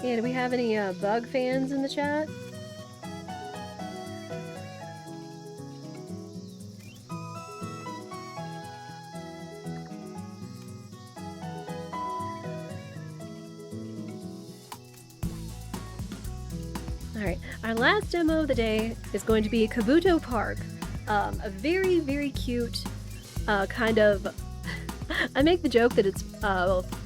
Yeah, do we have any bug fans in the chat? Alright, our last demo of the day is going to be Kabuto Park. A very, very cute kind of... I make the joke that it's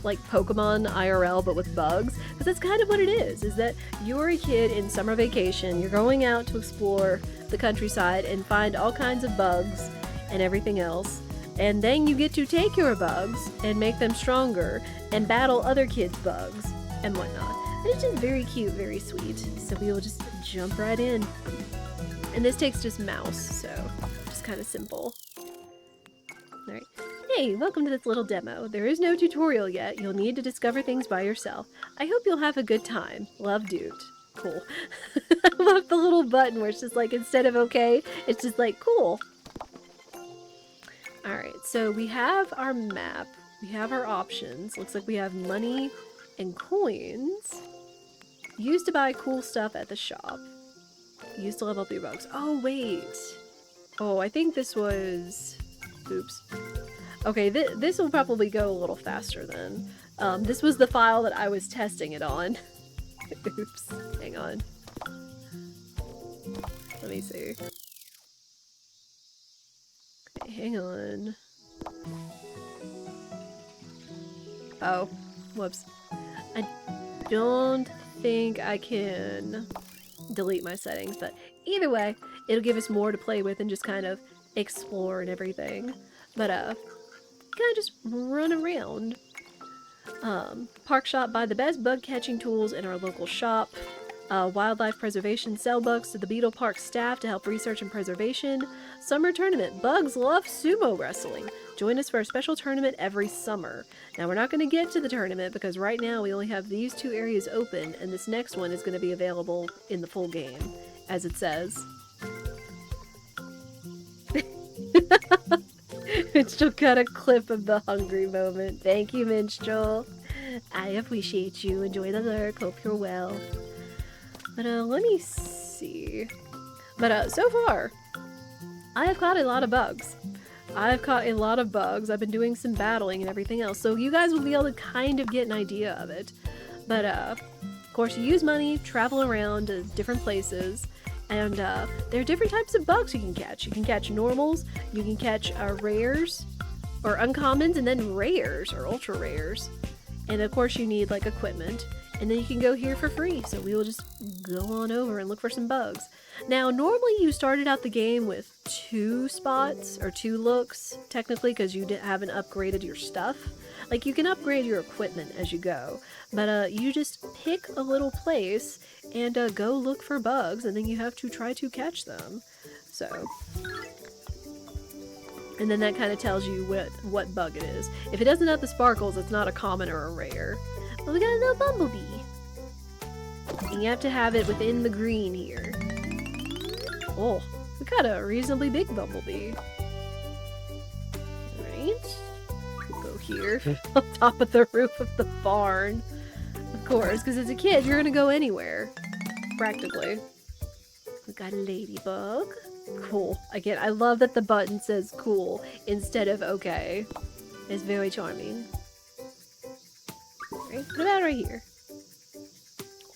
like Pokemon IRL but with bugs, because that's kind of what it is that you're a kid in summer vacation, you're going out to explore the countryside and find all kinds of bugs and everything else, and then you get to take your bugs and make them stronger and battle other kids' bugs and whatnot. And it's just very cute, very sweet. So we will just jump right in. And this takes just mouse, so just kind of simple. Alright. Hey, welcome to this little demo. There is no tutorial yet. You'll need to discover things by yourself. I hope you'll have a good time. Love, Dude. Cool. I love the little button where it's just like, instead of okay, it's just like, cool. Alright, so we have our map. We have our options. Looks like we have money and coins. Used to buy cool stuff at the shop. Used to level up your bugs. Oh, wait. Oh, I think this was... Oops. Okay, this will probably go a little faster then. This was the file that I was testing it on. Oops. Hang on. Let me see. Okay, hang on. Oh. Whoops. I don't think I can delete my settings, but either way, it'll give us more to play with and just kind of explore and everything. But, kind of just run around. Park shop, buy the best bug catching tools in our local shop. Wildlife preservation, sell bugs to the Beetle Park staff to help research and preservation. Summer tournament, bugs love sumo wrestling. Join us for a special tournament every summer. Now we're not going to get to the tournament because right now we only have these two areas open, and this next one is going to be available in the full game, as it says. Minstrel got a clip of the hungry moment. Thank you, Minstrel. I appreciate you. Enjoy the lurk. Hope you're well. But let me see. But so far, I have caught a lot of bugs. I've caught a lot of bugs. I've been doing some battling and everything else, so you guys will be able to kind of get an idea of it. But of course, you use money, travel around to different places, and there are different types of bugs you can catch. You can catch normals, you can catch rares, or uncommons, and then rares, or ultra rares. And of course, you need like equipment. And then you can go here for free, so we will just go on over and look for some bugs. Now, normally you started out the game with 2 spots, or 2 looks, technically, because you haven't upgraded your stuff. Like, you can upgrade your equipment as you go, but you just pick a little place and go look for bugs, and then you have to try to catch them. So... and then that kind of tells you what bug it is. If it doesn't have the sparkles, it's not a common or a rare. But we got a little bumblebee. And you have to have it within the green here. Oh, we got a reasonably big bumblebee. Alright. Go here, on top of the roof of the barn. Of course, because as a kid, you're gonna go anywhere. Practically. We got a ladybug. Cool. Again, I love that the button says cool instead of okay. It's very charming. Right, what about right here?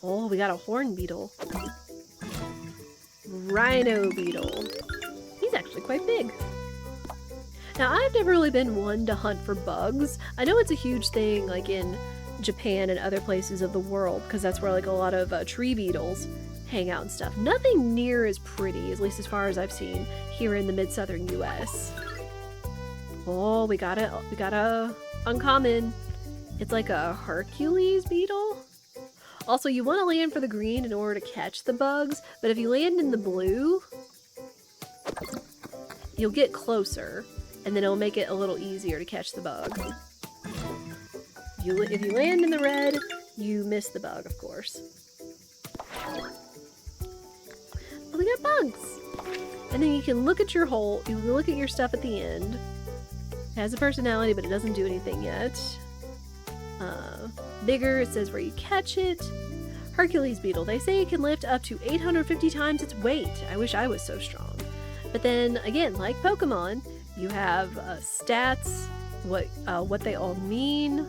Oh, we got a horn beetle. Rhino beetle. He's actually quite big. Now, I've never really been one to hunt for bugs. I know it's a huge thing, like in Japan and other places of the world, because that's where like a lot of tree beetles hang out and stuff. Nothing near as pretty, at least as far as I've seen, here in the mid-southern US. Oh, we got a uncommon. It's like a Hercules beetle. Also, you want to land for the green in order to catch the bugs, but if you land in the blue, you'll get closer, and then it'll make it a little easier to catch the bug. If you land in the red, you miss the bug, of course. But we got bugs! And then you can look at your hole, you can look at your stuff at the end. It has a personality, but it doesn't do anything yet. Bigger, it says where you catch it. Hercules beetle. They say it can lift up to 850 times its weight. I wish I was so strong. But then, again, like Pokemon, you have stats, what they all mean,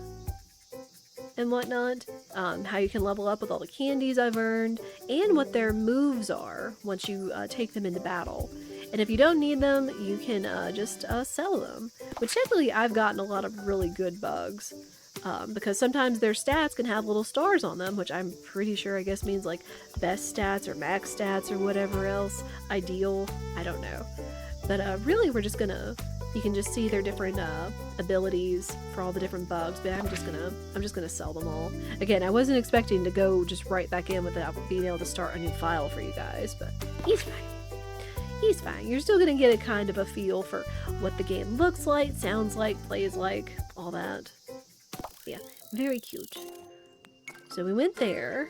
and whatnot, how you can level up with all the candies I've earned, and what their moves are once you take them into battle. And if you don't need them, you can just sell them, which technically I've gotten a lot of really good bugs, because sometimes their stats can have little stars on them, which I'm pretty sure I guess means like best stats or max stats or whatever else, ideal, I don't know. But really we're just gonna, you can just see their different abilities for all the different bugs, but I'm just gonna sell them all. Again, I wasn't expecting to go just right back in without being able to start a new file for you guys, but he's fine. He's fine. You're still gonna get a kind of a feel for what the game looks like, sounds like, plays like, all that. Yeah, very cute. So we went there.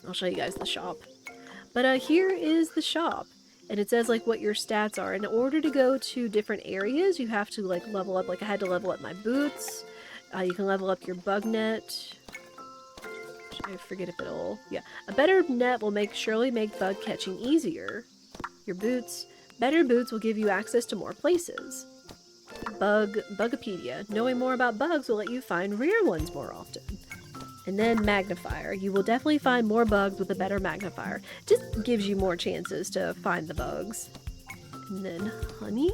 I'll show you guys the shop. But here is the shop. And it says like what your stats are. In order to go to different areas, you have to like level up. Like I had to level up my boots. You can level up your bug net. I forget if it'll... Yeah. A better net will surely make bug catching easier. Your boots. Better boots will give you access to more places. Bugopedia. Knowing more about bugs will let you find rare ones more often. And then magnifier. You will definitely find more bugs with a better magnifier. Just gives you more chances to find the bugs. And then honey?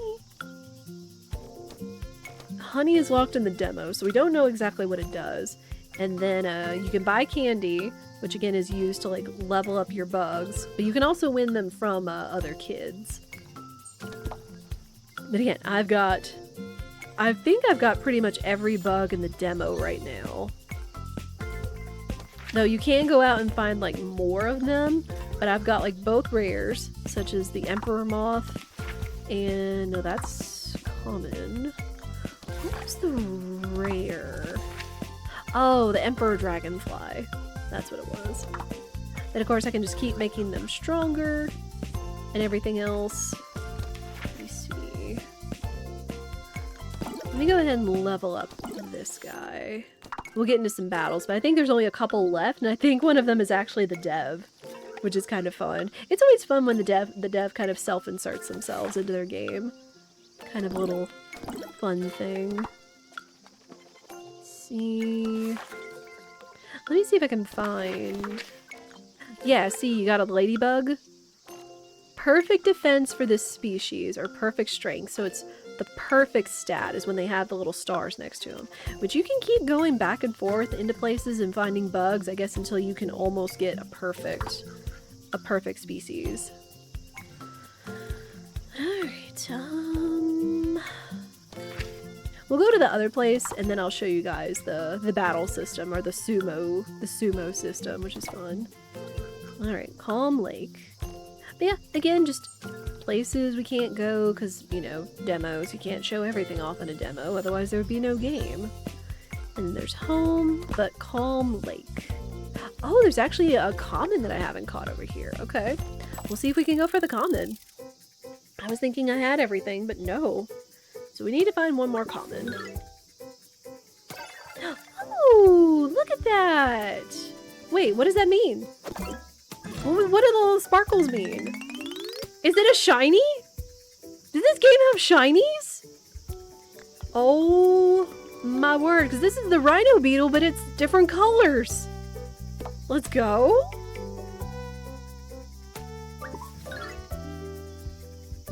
Honey is locked in the demo, so we don't know exactly what it does. And then you can buy candy, which again is used to like level up your bugs. But you can also win them from other kids. But again, I think I've got pretty much every bug in the demo right now. Though you can go out and find like more of them, but I've got like both rares, such as the Emperor Moth, and no, that's common. What was the rare? Oh, the Emperor Dragonfly. That's what it was. And of course I can just keep making them stronger and everything else. Let me see. Let me go ahead and level up this guy. We'll get into some battles, but I think there's only a couple left, and I think one of them is actually the dev, which is kind of fun. It's always fun when the dev kind of self-inserts themselves into their game. Kind of a little fun thing. Let's see. Let me see if I can find... Yeah, see, you got a ladybug. Perfect defense for this species, or perfect strength, so it's the perfect stat is when they have the little stars next to them. But you can keep going back and forth into places and finding bugs, I guess, until you can almost get a perfect species. Alright, we'll go to the other place and then I'll show you guys the battle system, or the sumo system, which is fun. Alright, Calm Lake. But yeah, again, just places we can't go because, you know, demos. You can't show everything off in a demo, otherwise there would be no game. And there's home, but Calm Lake. Oh, there's actually a common that I haven't caught over here. Okay, we'll see if we can go for the common. I was thinking I had everything, but no. So we need to find one more common. Oh, look at that! Wait, what does that mean? What do the little sparkles mean? Is it a shiny? Does this game have shinies? Oh my word, because this is the Rhino Beetle, but it's different colors. Let's go.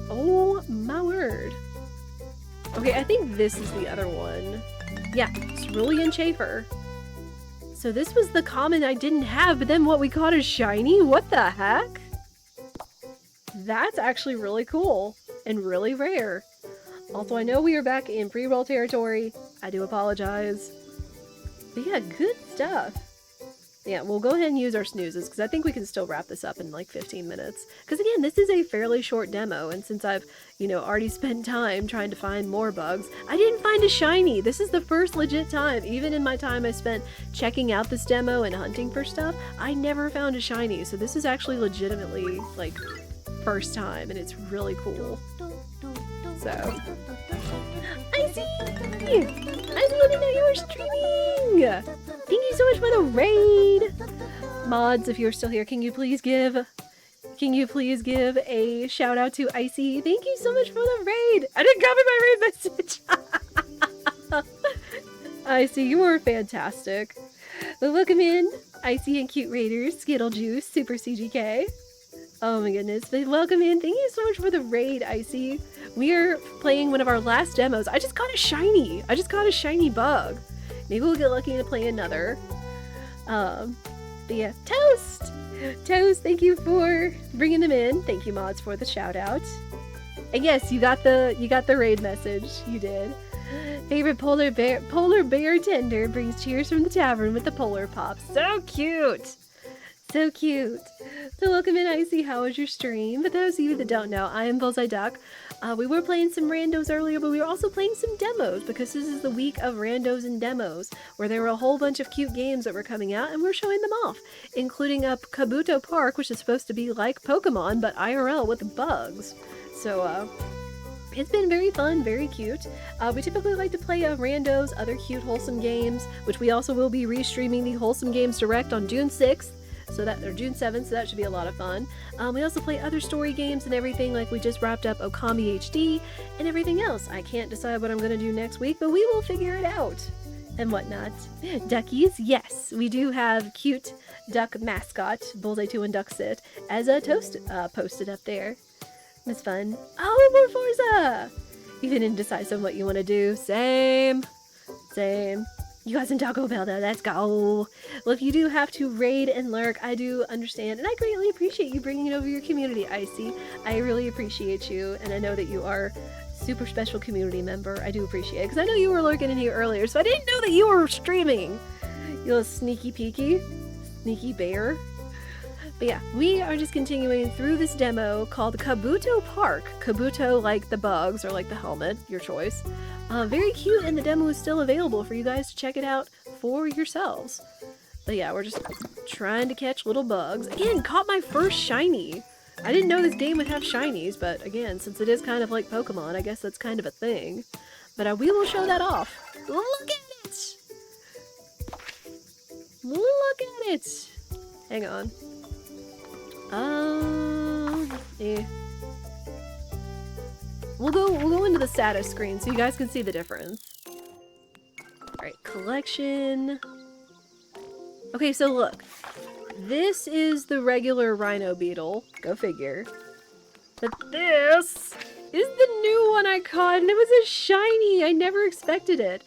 Oh my word. Okay, I think this is the other one. Yeah, Cerulean Chafer. So this was the common I didn't have, but then what we caught is shiny? What the heck? That's actually really cool and really rare. Also, I know we are back in free roll territory. I do apologize. But yeah, good stuff. Yeah, we'll go ahead and use our snoozes because I think we can still wrap this up in like 15 minutes. Because again, this is a fairly short demo, and since I've, you know, already spent time trying to find more bugs, I didn't find a shiny. This is the first legit time. Even in my time I spent checking out this demo and hunting for stuff, I never found a shiny. So this is actually legitimately like first time, and it's really cool. So, I see! I didn't know you were streaming! Thank you so much for the raid! Mods, if you're still here, can you please give a shout out to Icy? Thank you so much for the raid. I didn't copy my raid message. Icy, you were fantastic. But welcome in, Icy and Cute Raiders, Skittle Juice, Super CGK. Oh my goodness, but welcome in. Thank you so much for the raid, Icy. We are playing one of our last demos. I just got a shiny. I just got a shiny bug. Maybe we'll get lucky to play another. But yeah, Toast! Toast, thank you for bringing them in. Thank you, mods, for the shout out. And yes, you got the raid message. You did. Favorite polar bear tender brings cheers from the tavern with the polar pop. So cute! So cute. So welcome in, Icy. How was your stream? For those of you that don't know, I am Bullseye Duck. We were playing some randos earlier, but we were also playing some demos because this is the week of randos and demos, where there were a whole bunch of cute games that were coming out, and we're showing them off, including up Kabuto Park, which is supposed to be like Pokemon, but IRL with bugs. So, it's been very fun, very cute. We typically like to play randos, other cute, wholesome games, which we also will be restreaming the Wholesome Games Direct on June 6th. Or June 7th, so that should be a lot of fun. We also play other story games and everything, like we just wrapped up Okami HD and everything else. I can't decide what I'm going to do next week, but we will figure it out and whatnot. Duckies, yes, we do have cute duck mascot, Bullseye 2 and Duck Sit, as a toast posted up there. It's fun. Oh, more Forza! Even indecisive what you want to do. Same. You got some Taco Bell though, let's go! Well, if you do have to raid and lurk, I do understand, and I greatly appreciate you bringing it over your community, Icy. I really appreciate you, and I know that you are a super special community member. I do appreciate it, because I know you were lurking in here earlier, so I didn't know that you were streaming! You little sneaky peeky. Sneaky bear. But yeah, we are just continuing through this demo called Kabuto Park. Kabuto like the bugs, or like the helmet, your choice. Very cute, and the demo is still available for you guys to check it out for yourselves. But yeah, we're just trying to catch little bugs. Again, caught my first shiny. I didn't know this game would have shinies, but again, since it is kind of like Pokemon, I guess that's kind of a thing. But we will show that off. Look at it! Look at it! Hang on. Yeah. We'll go into the status screen so you guys can see the difference. Alright, collection. Okay, so look. This is the regular Rhino Beetle. Go figure. But this is the new one I caught, and it was a shiny! I never expected it.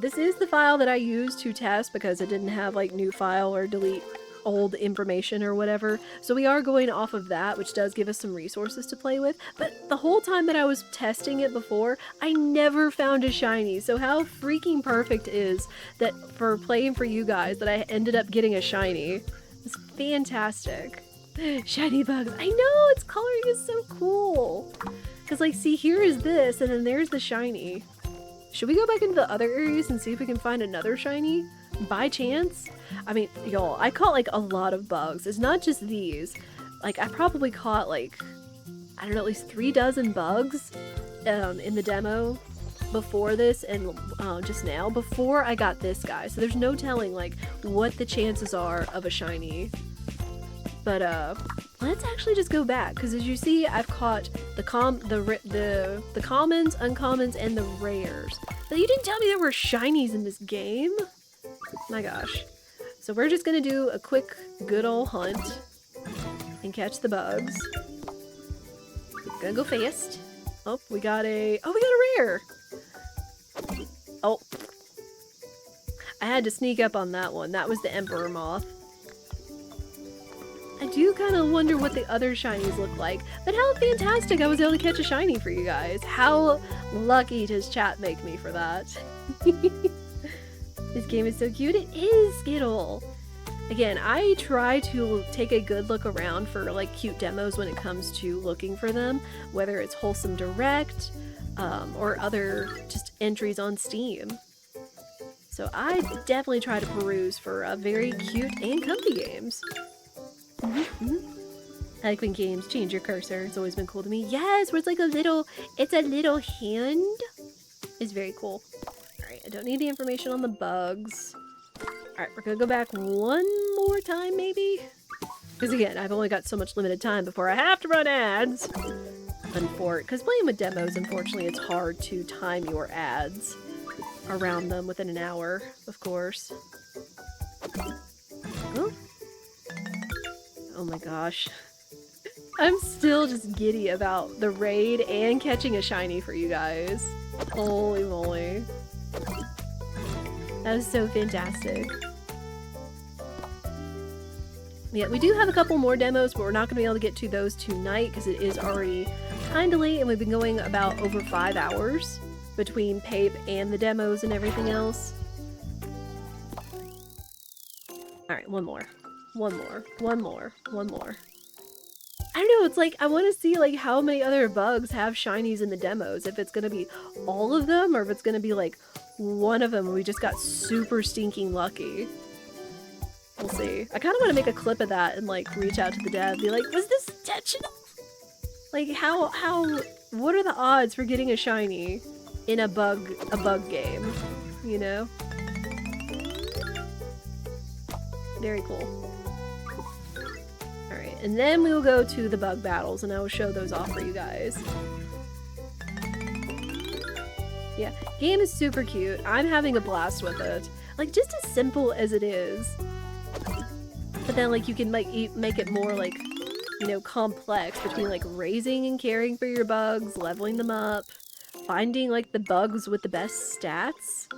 This is the file that I used to test because it didn't have like new file or delete old information or whatever, so we are going off of that, which does give us some resources to play with. But the whole time that I was testing it before, I never found a shiny, so how freaking perfect is that for playing for you guys that I ended up getting a shiny. It's fantastic. Shiny bugs. I know, its coloring is so cool. Because like, see, here is this, and then there's the shiny. Should we go back into the other areas and see if we can find another shiny? By chance? I mean, y'all, I caught like a lot of bugs. It's not just these. Like, I probably caught like, I don't know, at least 3 dozen bugs in the demo before this and just now, before I got this guy. So there's no telling like what the chances are of a shiny. But let's actually just go back, because as you see, I've caught the commons, uncommons, and the rares. But you didn't tell me there were shinies in this game. My gosh. So we're just gonna do a quick, good old hunt and catch the bugs. Gonna go fast. Oh, we got a rare. Oh. I had to sneak up on that one. That was the Emperor Moth. I do kind of wonder what the other shinies look like, but how fantastic I was able to catch a shiny for you guys. How lucky does chat make me for that? This game is so cute. It is Skittle. Again, I try to take a good look around for like cute demos when it comes to looking for them, whether it's Wholesome Direct or other just entries on Steam. So I definitely try to peruse for very cute and comfy games. I like when games change your cursor. It's always been cool to me. Yes, where it's like it's a little hand. It's very cool. Alright, I don't need the information on the bugs. Alright, we're gonna go back one more time, maybe? Because again, I've only got so much limited time before I have to run ads. Because playing with demos, unfortunately, it's hard to time your ads around them within an hour, of course. Oh, oh my gosh. I'm still just giddy about the raid and catching a shiny for you guys. Holy moly. That was so fantastic. Yeah, we do have a couple more demos, but we're not going to be able to get to those tonight because it is already kind of late and we've been going about over 5 hours between Pape and the demos and everything else. Alright, one more. One more. One more. One more. I don't know, it's like, I want to see like how many other bugs have shinies in the demos. If it's going to be all of them or if it's going to be like one of them and we just got super stinking lucky. We'll see. I kind of want to make a clip of that and like reach out to the dev, be like, was this intentional? Like what are the odds for getting a shiny in a bug game, you know? Very cool. Alright, and then we will go to the bug battles and I will show those off for you guys. Yeah, game is super cute. I'm having a blast with it. Like, just as simple as it is. But then, like, you can, like, make it more, like, you know, complex between, like, raising and caring for your bugs, leveling them up, finding, like, the bugs with the best stats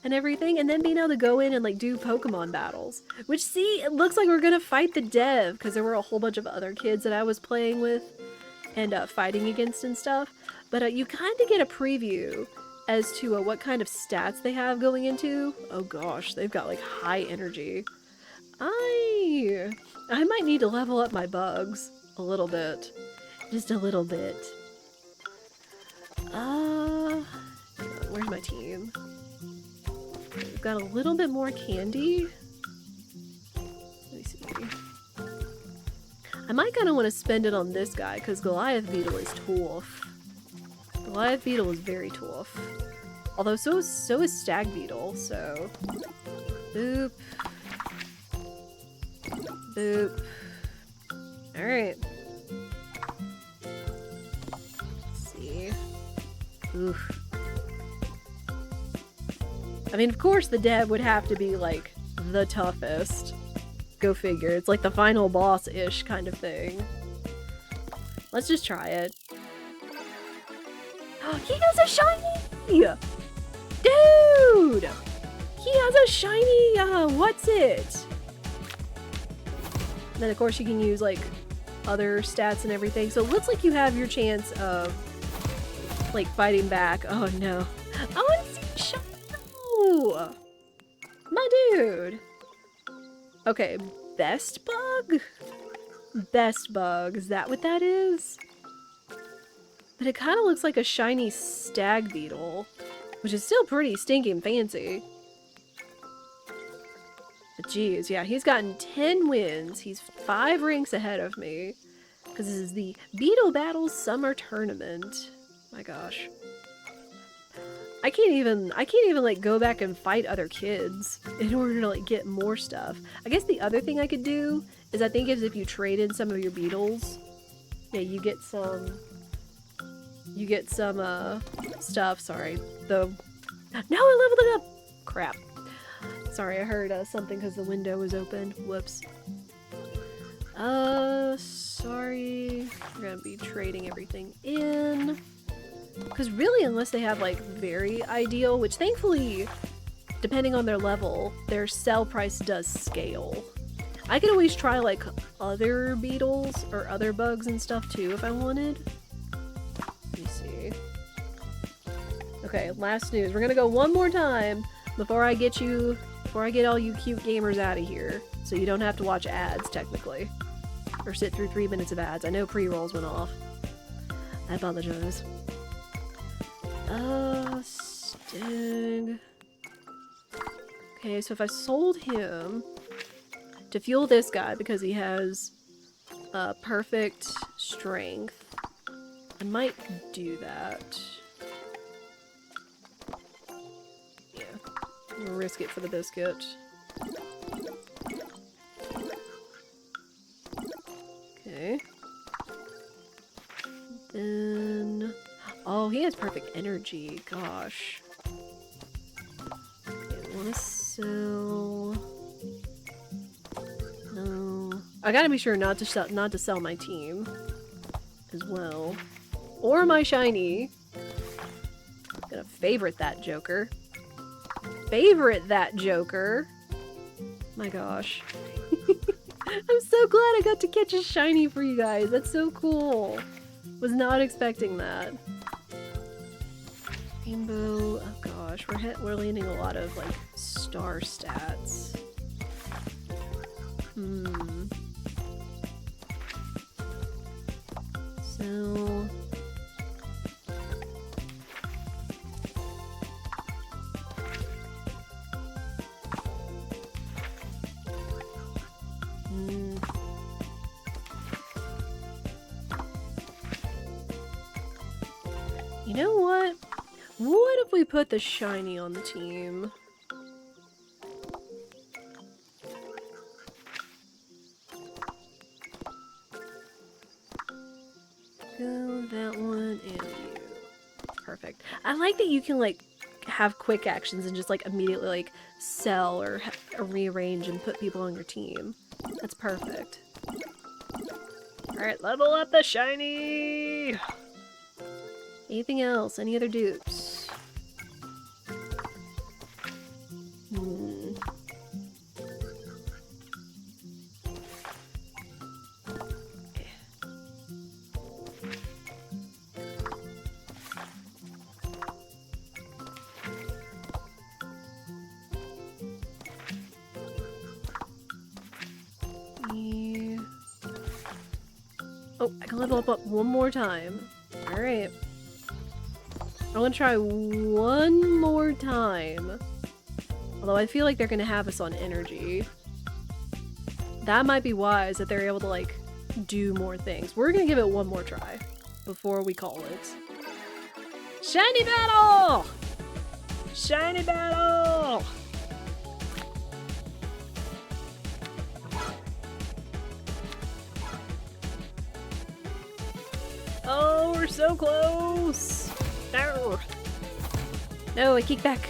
and everything, and then being able to go in and, like, do Pokemon battles. Which, see, it looks like we're gonna fight the dev, because there were a whole bunch of other kids that I was playing with and fighting against and stuff. But you kind of get a preview as to what kind of stats they have going into. Oh gosh, they've got, like, high energy. I might need to level up my bugs a little bit. Just a little bit. Where's my team? We've got a little bit more candy. Let me see. I might kind of want to spend it on this guy, because Goliath Beetle is tough. Goliath Beetle is very tough. Although so is Stag Beetle, so... Boop. Boop. Alright. Let's see. Oof. I mean, of course the dev would have to be, like, the toughest. Go figure. It's like the final boss-ish kind of thing. Let's just try it. Oh, he has a shiny! Dude! He has a shiny, what's it? And then, of course, you can use, like, other stats and everything. So it looks like you have your chance of, like, fighting back. Oh, no. I want to see shiny! No! My dude! Okay, best bug? Best bug. Is that what that is? But it kind of looks like a shiny Stag Beetle, which is still pretty stinking fancy. But geez, yeah, he's gotten 10 wins. He's 5 ranks ahead of me. Because this is the Beetle Battles Summer Tournament. My gosh. I can't even like go back and fight other kids in order to like get more stuff. I guess the other thing I could do is I think if you trade in some of your beetles, yeah, you get some stuff, sorry. Now I leveled it up! Crap. Sorry, I heard something because the window was open. Whoops. Sorry. We're gonna be trading everything in. Because really, unless they have, like, very ideal, which thankfully, depending on their level, their sell price does scale. I could always try, like, other beetles or other bugs and stuff, too, if I wanted. Let me see. Okay, last news. We're gonna go one more time before I get all you cute gamers out of here. So you don't have to watch ads, technically. Or sit through 3 minutes of ads. I know pre-rolls went off. I apologize. Stig. Okay, so if I sold him to fuel this guy because he has perfect strength, I might do that. Yeah, I'm gonna risk it for the biscuit. has perfect energy. Gosh. Okay, I want to sell... No. I gotta be sure not to sell my team as well. Or my shiny. Gonna favorite that Joker. Favorite that Joker. My gosh. I'm so glad I got to catch a shiny for you guys. That's so cool. Was not expecting that. Rainbow. Oh gosh, we're landing a lot of like star stats. So you know what? What if we put the shiny on the team? Go that one and you. Perfect. I like that you can like have quick actions and just like immediately like sell or rearrange and put people on your team. That's perfect. Alright, level up the shiny! Anything else? Any other dupes? Oh, I can level up one more time. Alright. I want to try one more time. Although I feel like they're going to have us on energy. That might be wise that they're able to, like, do more things. We're going to give it one more try before we call it. Shiny battle! Shiny battle! Oh, we're so close! No! No, I kick back.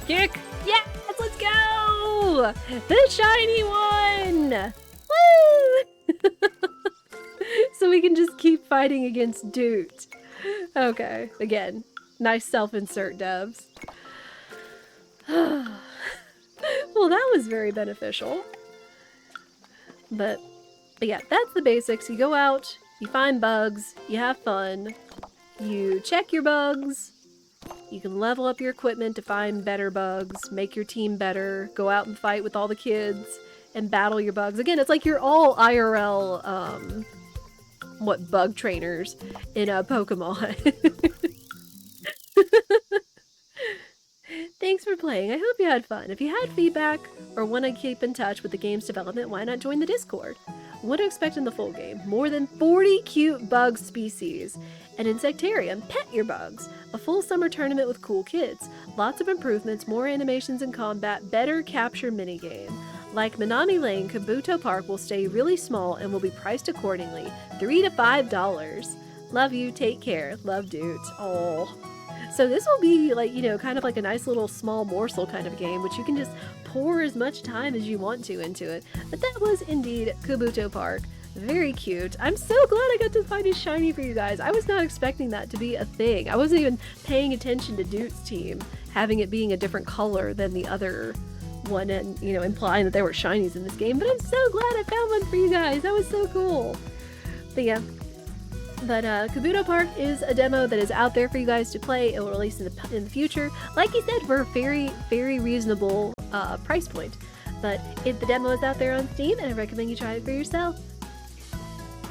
Kick! Yes! Let's go! The shiny one! Woo! So we can just keep fighting against Doot. Okay, again, nice self-insert devs. Well, that was very beneficial. But yeah, that's the basics. You go out, you find bugs, you have fun, you check your bugs, you can level up your equipment to find better bugs, make your team better, go out and fight with all the kids, and battle your bugs. Again, it's like you're all IRL, bug trainers in a Pokemon. Thanks for playing. I hope you had fun. If you had feedback or want to keep in touch with the game's development, why not join the Discord? What to expect in the full game? More than 40 cute bug species, an insectarium, pet your bugs, a full summer tournament with cool kids, lots of improvements, more animations in combat, better capture minigame. Like Minami Lane, Kabuto Park will stay really small and will be priced accordingly, $3 to $5. Love you, take care, love Doot. Oh. So this will be like, you know, kind of like a nice little small morsel kind of game, which you can just pour as much time as you want to into it. But that was indeed Kabuto Park. Very cute. I'm so glad I got to find a shiny for you guys. I was not expecting that to be a thing. I wasn't even paying attention to Doot's team, having it being a different color than the other one and, you know, implying that there were shinies in this game. But I'm so glad I found one for you guys. That was so cool. But yeah. But Kabuto Park is a demo that is out there for you guys to play. It will release in the future. Like he said, for a very, very reasonable price point. But the demo is out there on Steam, and I recommend you try it for yourself.